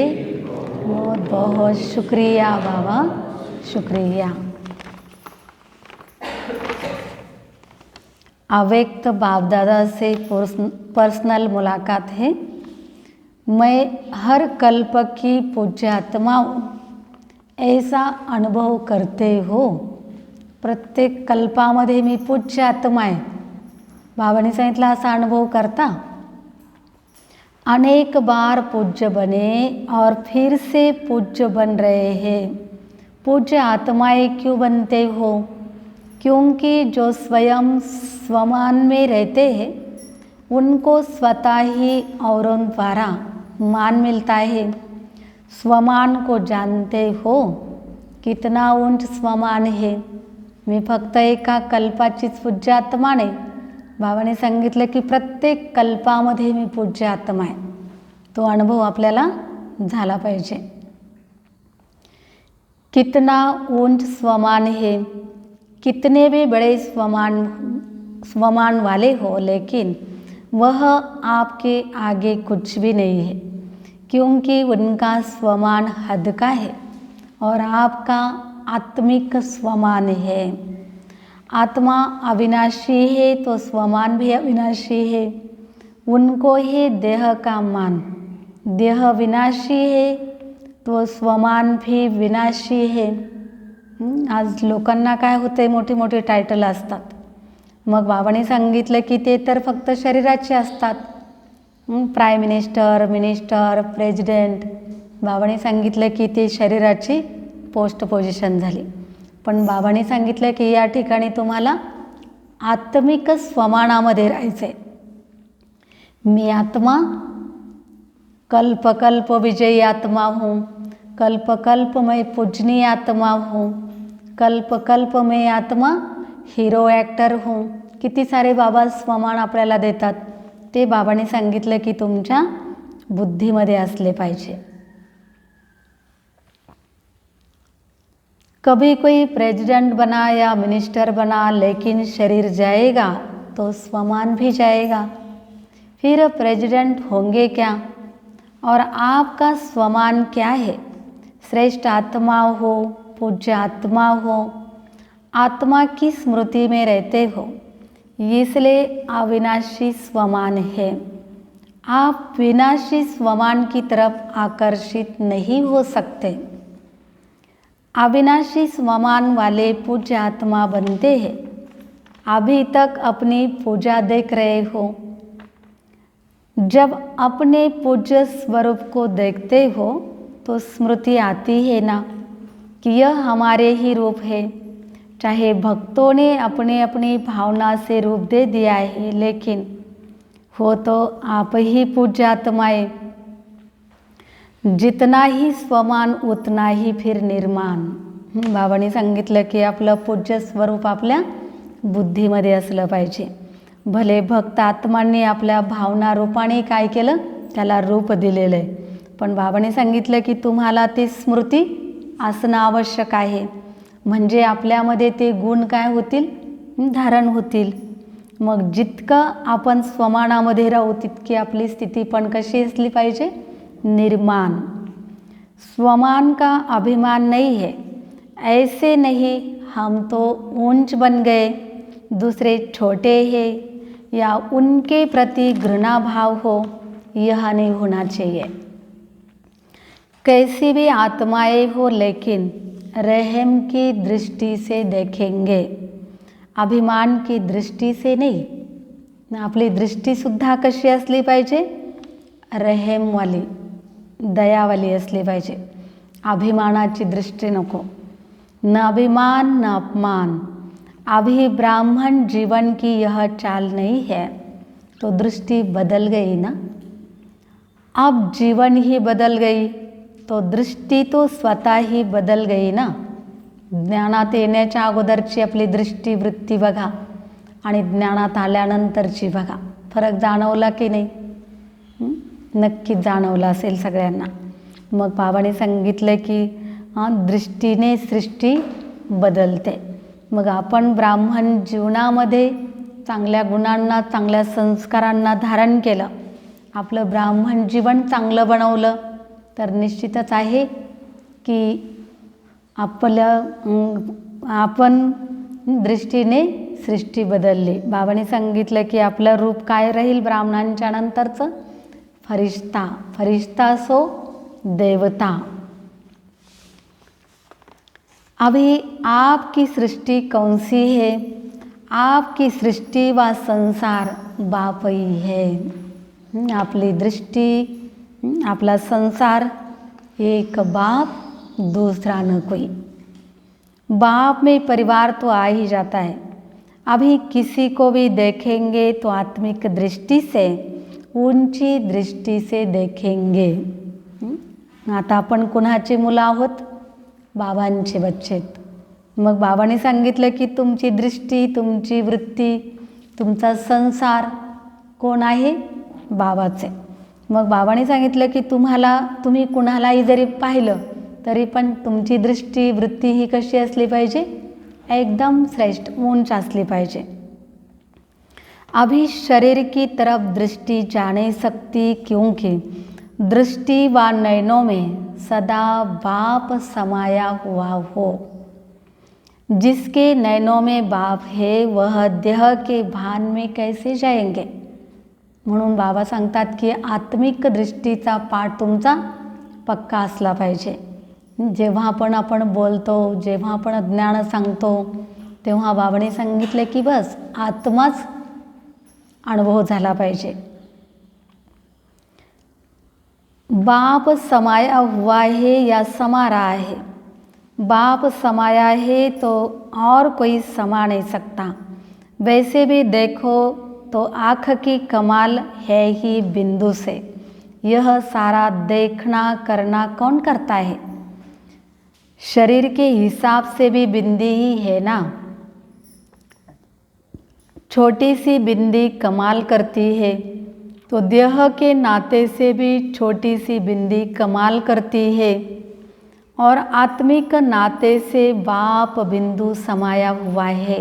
बहुत बहुत शुक्रिया बाबा, शुक्रिया. अव्यक्त बाप दादा से पर्सनल मुलाकात है। मैं हर कल्प की पूज्य आत्मा हूँ, ऐसा अनुभव करते हो। प्रत्येक कल्पामध्ये मी पूज्य आत्मा आहे, बाबांनी सांगितलं असा अनुभव करता। अनेक बार पूज्य बने और फिर से पूज्य बन रहे हैं। पूज्य आत्माएं क्यों बनते हो? क्योंकि जो स्वयं स्वमान में रहते हैं उनको स्वतः ही औरों द्वारा मान मिलता है। स्वमान को जानते हो, कितना उंच स्वमान है। मी फक्त एका कल्पाचीच पूज्य आत्मा नाही, बाबाने सांगितलं की प्रत्येक कल्पामध्ये मी पूज्य आत्मा आहे। तो अनुभव आपल्याला झाला पाहिजे। कितना ऊंच स्वमान है, कितने भी बड़े स्वमान वाले हो, लेकिन वह आपके आगे कुछ भी नहीं है, क्योंकि उनका स्वमान हद का है और आपका आत्मिक स्वमान है। आत्मा अविनाशी है तो स्वमान भी अविनाशी है। उनको ही देह का मान, देह विनाशी है तो स्वमान भी विनाशी है। आज लोकांना काय होते, मोठी मोठी टायटल असतात, मग बाबांनी सांगितलं की ते तर फक्त शरीराचे असतात। प्राईम मिनिस्टर, प्रेसिडेंट, बाबांनी सांगितलं की ते शरीराची पोस्ट पोझिशन झाली। पण बाबांनी सांगितलं की या ठिकाणी तुम्हाला आत्मिक स्वमानामध्ये राहायचं आहे। मी आत्मा कल्प कल्प विजयी आत्मा हूँ, कल्प कल्प मैं पूजनीय आत्मा हूँ, कल्प कल्प मैं आत्मा हीरो ॲक्टर हूँ। किती सारे बाबा स्वमान आपल्याला देतात, ते बाबांनी सांगितलं की तुमच्या बुद्धीमध्ये असले पाहिजे। कभी कोई प्रेसिडेंट बना या मिनिस्टर बना, लेकिन शरीर जाएगा तो स्वमान भी जाएगा। फिर प्रेसिडेंट होंगे क्या? और आपका स्वमान क्या है? श्रेष्ठ आत्मा हो, पूज्य आत्मा हो, आत्मा की स्मृति में रहते हो, इसलिए अविनाशी स्वमान है। आप विनाशी स्वमान की तरफ आकर्षित नहीं हो सकते। अविनाशी स्वमान वाले पूज्य आत्मा बनते हैं। अभी तक अपनी पूजा देख रहे हो। जब अपने पूज्य स्वरूप को देखते हो तो स्मृति आती है ना कि यह हमारे ही रूप है। चाहे भक्तों ने अपने अपनी भावना से रूप दे दिया है, लेकिन हो तो आप ही पूज्य आत्माएं। जितना ही स्वमान उतना ही फिर निर्माण। बाबांनी सांगितलं की आपलं पूज्य स्वरूप आपल्या बुद्धीमध्ये असलं पाहिजे। भले भक्त आत्मांनी आपल्या भावना रूपाने काय केलं, त्याला रूप दिलेलं आहे, पण बाबांनी सांगितलं की तुम्हाला ती स्मृती असणं आवश्यक आहे, म्हणजे आपल्यामध्ये ते गुण काय होतील, धारण होतील। मग जितकं आपण स्वमानामध्ये राहू तितकी आपली स्थिती पण कशी असली पाहिजे, निर्माण। स्वमान का अभिमान नहीं है। ऐसे नहीं हम तो ऊंच बन गए, दूसरे छोटे हैं या उनके प्रति घृणा भाव हो, यह नहीं होना चाहिए। कैसी भी आत्माएं हो, लेकिन रहम की दृष्टि से देखेंगे, अभिमान की दृष्टी से नहीं। आपली दृष्टीसुद्धा कशी असली पाहिजे, रहेमवाली, दयावाली असली पाहिजे। अभिमानाची दृष्टी नको। न अभिमान न अपमान। अभी ब्राह्मण जीवन की यह चाल नहीं है, तो दृष्टि बदल गई ना। अब जीवन ही बदल गई तो दृष्टी तो स्वतः ही बदल गई ना। ज्ञानात येण्याच्या अगोदरची आपली दृष्टी वृत्ती बघा आणि ज्ञानात आल्यानंतरची बघा, फरक जाणवला की नाही? नक्कीच जाणवला असेल सगळ्यांना। मग बाबांनी सांगितलं की दृष्टीने सृष्टी बदलते। मग आपण ब्राह्मण जीवनामध्ये चांगल्या गुणांना, चांगल्या संस्कारांना धारण केलं, आपलं ब्राह्मण जीवन चांगलं बनवलं, तर निश्चितच आहे की आपण दृष्टीने सृष्टी बदलली. बाबांनी सांगितलं की आपलं रूप काय राहील ब्राह्मणांच्या नंतरचं? फरिश्ता. फरिश्ता असो देवता. अभी आपकी सृष्टि कौन सी है? आपकी सृष्टि व संसार बाप ही है. आपली दृष्टी, आपला संसार, एक बाप दूसरा न कोई. बाप में परिवार तो आ ही जाता है. अभी किसी को भी देखेंगे तो आत्मिक दृष्टि से, ऊंची दृष्टी से देखेंगे. आता आपण कुणाची मुलं आहोत? बाबांचे बच्चेत. मग बाबांनी सांगितलं की तुमची दृष्टी, तुमची वृत्ती, तुमचा संसार कोण आहे? बाबाचे. मग बाबांनी सांगितलं की तुम्ही कुणालाही जरी पाहिलं तरी पण तुमची दृष्टी, वृत्ती ही कशी असली पाहिजे? एकदम श्रेष्ठ, उंच असली पाहिजे. अभी शरीर की तरफ दृष्टि जा नहीं सकती क्योंकि दृष्टि व नयनों में सदा बाप समाया हुआ हो. जिसके नयनों में बाप है वह देह के भान में कैसे जाएंगे. म्हणून बाबा सांगतात की आत्मिक दृष्टीचा पाठ तुमचा पक्का असला पाहिजे. जेव्हा पण आपण बोलतो, जेव्हा आपण ज्ञान सांगतो, तेव्हा बाबांनी सांगितले की बस आत्माच अनुभव झाला पाहिजे. बाप समाया हुआ है या समा रहा है. बाप समाया है तो और कोई समा नहीं सकता. वैसे भी देखो तो आँख की कमाल है ही बिंदु से. यह सारा देखना करना कौन करता है? शरीर के हिसाब से भी बिंदी ही है ना. छोटी सी बिंदी कमाल करती है तो देह के नाते से भी छोटी सी बिंदी कमाल करती है. और आत्मिक नाते से बाप बिंदु समाया हुआ है,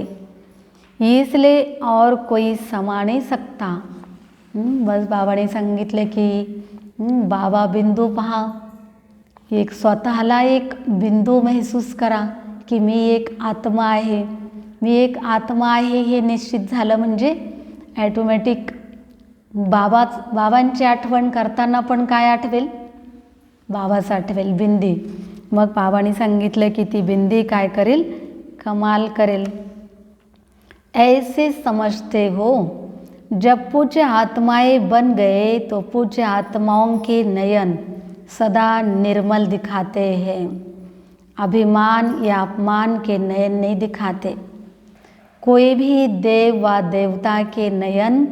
इसलिए और कोई समा नहीं सकता. बस बाबाने सांगितले की बाबा बिंदू पहा. एक स्वतःला एक बिंदू महसूस करा की मी एक आत्मा आहे. मी एक आत्मा आहे हे निश्चित झालं म्हणजे ॲटोमॅटिक बाबांची आठवण करताना पण काय आठवेल? बाबाच आठवेल, बिंदी. मग बाबांनी सांगितलं की ती बिंदी काय करेल? कमाल करेल. ऐसे समझते हो जब पूज्य आत्माएं बन गए तो पूज्य आत्माओं के नयन सदा निर्मल दिखाते हैं. अभिमान या अपमान के नयन नहीं दिखाते. कोई भी देव व देवता के नयन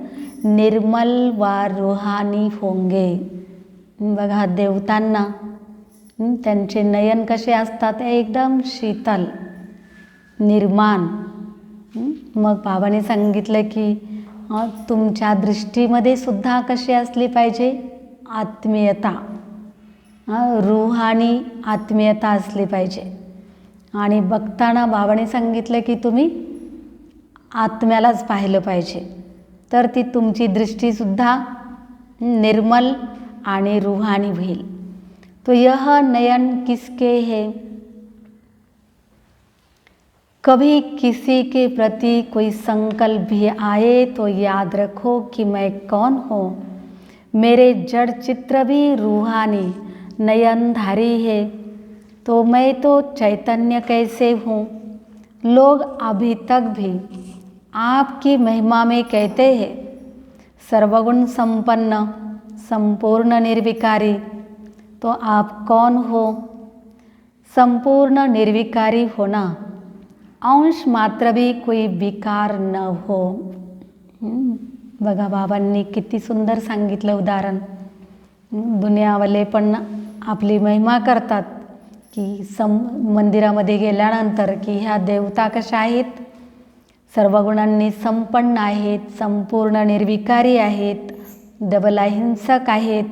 निर्मल व रूहानी होंगे. बघा देवतांना त्यांचे नयन कसे असतात? एकदम शीतल, निर्माण. मग बाबांनी सांगितलं की तुमच्या दृष्टीमध्ये सुद्धा कशी असली पाहिजे? आत्मीयता, रूहानी आत्मीयता असली पाहिजे. आणि बघताना बाबांनी सांगितलं की तुम्ही आत्म्यालाच पाहिलं पाहिजे, तर ती तुमची दृष्टीसुद्धा निर्मल आणि रूहानी होईल. तो यह नयन किसके है? कभी किसी के प्रति कोई संकल्प भी आए तो याद रखो कि मैं कौन हूँ. मेरे जड़ चित्र भी रूहानी नयनधारी है, तो मैं तो चैतन्य कैसे हूँ. लोग अभी तक भी आपकी महिमा में कहते हैं सर्वगुण संपन्न, संपूर्ण निर्विकारी. तो आप कौन हो? संपूर्ण निर्विकारी होना, अंश मात्र भी कोई विकार न हो. बघा बाबांनी किती सुंदर सांगितलं उदाहरण. दुनियावाले पण आपली महिमा करतात की मंदिरामध्ये गेल्यानंतर की ह्या देवता कशा आहेत? सर्व गुणांनी संपन्न आहेत, संपूर्ण निर्विकारी आहेत, डबल अहिंसक आहेत.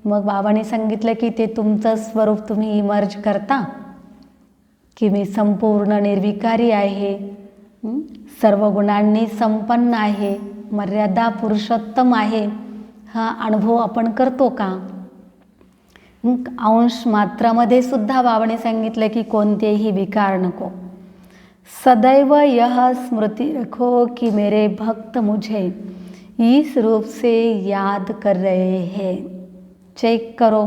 मग बाबांनी सांगितलं की ते तुमचं स्वरूप तुम्ही इमर्ज करता की मी संपूर्ण निर्विकारी आहे, सर्व गुणांनी संपन्न आहे, मर्यादा पुरुषोत्तम आहे. हा अनुभव आपण करतो का? अंश मात्रामध्ये सुद्धा बाबांनी सांगितलं की कोणतेही विकार नको. सदैव यह स्मृति रखो कि मेरे भक्त मुझे इस रूप से याद कर रहे हैं। चेक करो,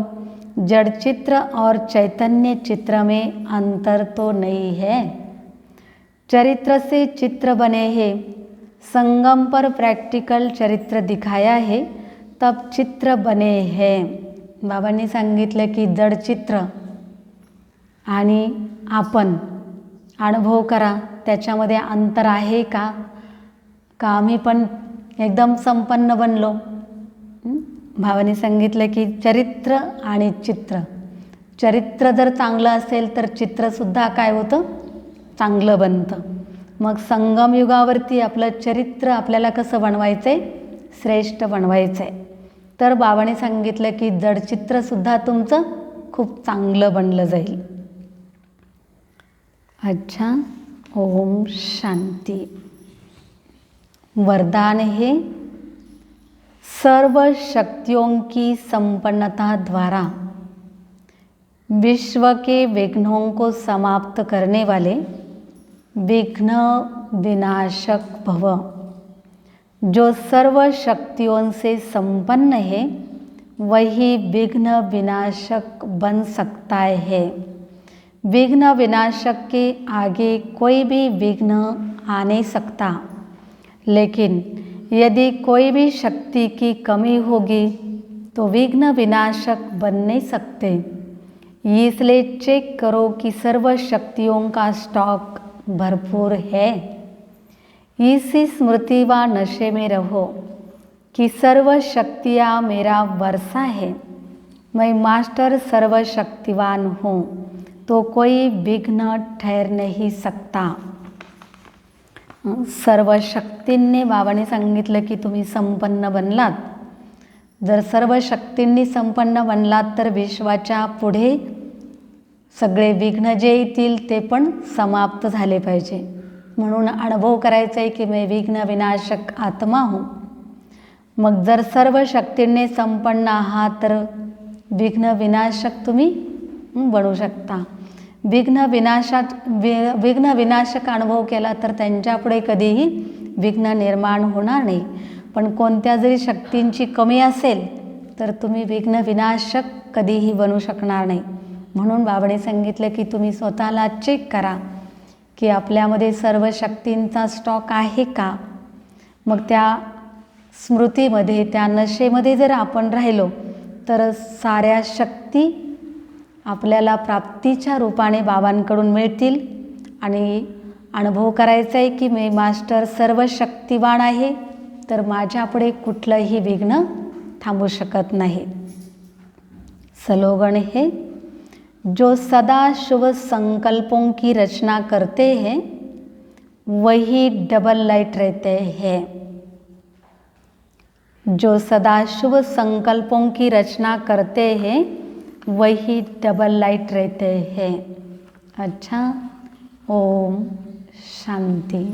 जड़ चित्र और चैतन्य चित्र में अंतर तो नहीं है। चरित्र से चित्र बने हैं, संगम पर प्रॅक्टिकल चरित्र दिखाया है, तब चित्र बने हैं। बाबांनी सांगितलं की जड चित्र आणि आपण अनुभव करा, त्याच्यामध्ये अंतर आहे का? का आम्ही पण एकदम संपन्न बनलो? भावाने सांगितलं की चरित्र आणि चित्र, चरित्र जर चांगलं असेल तर चित्रसुद्धा काय होतं? चांगलं बनतं. मग संगम युगावरती आपलं चरित्र आपल्याला कसं बनवायचं आहे? श्रेष्ठ बनवायचं आहे. तर बाबाने सांगितलं की जडचित्रसुद्धा तुमचं खूप चांगलं बनलं जाईल. अच्छा, ओम शांती. वरदान है, सर्व शक्तियों की संपन्नता द्वारा विश्व के विघ्नों को समाप्त करने वाले विघ्न विनाशक भव. जो सर्व शक्तियों से संपन्न है वही विघ्न विनाशक बन सकता है. विघ्न विनाशक के आगे कोई भी विघ्न आ नहीं सकता, लेकिन यदि कोई भी शक्ति की कमी होगी तो विघ्न विनाशक बन नहीं सकते. इसलिए चेक करो कि सर्व शक्तियों का स्टॉक भरपूर है. इसी स्मृति व नशे में रहो कि सर्व शक्तियाँ मेरा वर्षा है, मैं मास्टर सर्वशक्तिवान हूँ, तो कोई विघ्न ठहर नहीं सकता. सर्व शक्तींनी बाबाने सांगितलं की तुम्ही संपन्न बनलात. जर सर्व शक्तींनी संपन्न बनलात तर विश्वाच्या पुढे सगळे विघ्न जे येतील ते पण समाप्त झाले पाहिजे. म्हणून अनुभव करायचा आहे की मैं विघ्न विनाशक आत्मा हूँ. मग जर सर्व शक्तींनी संपन्न आहात तर विघ्न विनाशक तुम्ही बनू शकता. विघ्न विनाशक अनुभव केला तर त्यांच्यापुढे कधीही विघ्न निर्माण होणार नाही. पण कोणत्या जरी शक्तींची कमी असेल तर तुम्ही विघ्न विनाशक कधीही बनू शकणार नाही. म्हणून बाबाने सांगितलं की तुम्ही स्वतःला चेक करा की आपल्यामध्ये सर्व शक्तींचा स्टॉक आहे का. मग त्या स्मृतीमध्ये, त्या नशेमध्ये जर आपण राहिलो तर साऱ्या शक्ती आपल्याला प्राप्तीच्या रूपाने बाबांकडून मिळतील. आणि अनुभव करायचा आहे की मी मास्टर सर्व शक्तिवान आहे, तर माझ्यापुढे कुठलंही विघ्न थांबू शकत नाही. स्लोगन है, जो सदा शुभ संकल्पों की रचना करते हैं वही डबल लाइट रहते हैं. जो सदा शुभ संकल्पों की रचना करते हैं वही डबल लाइट रहते हैं. अच्छा, ओम शांति.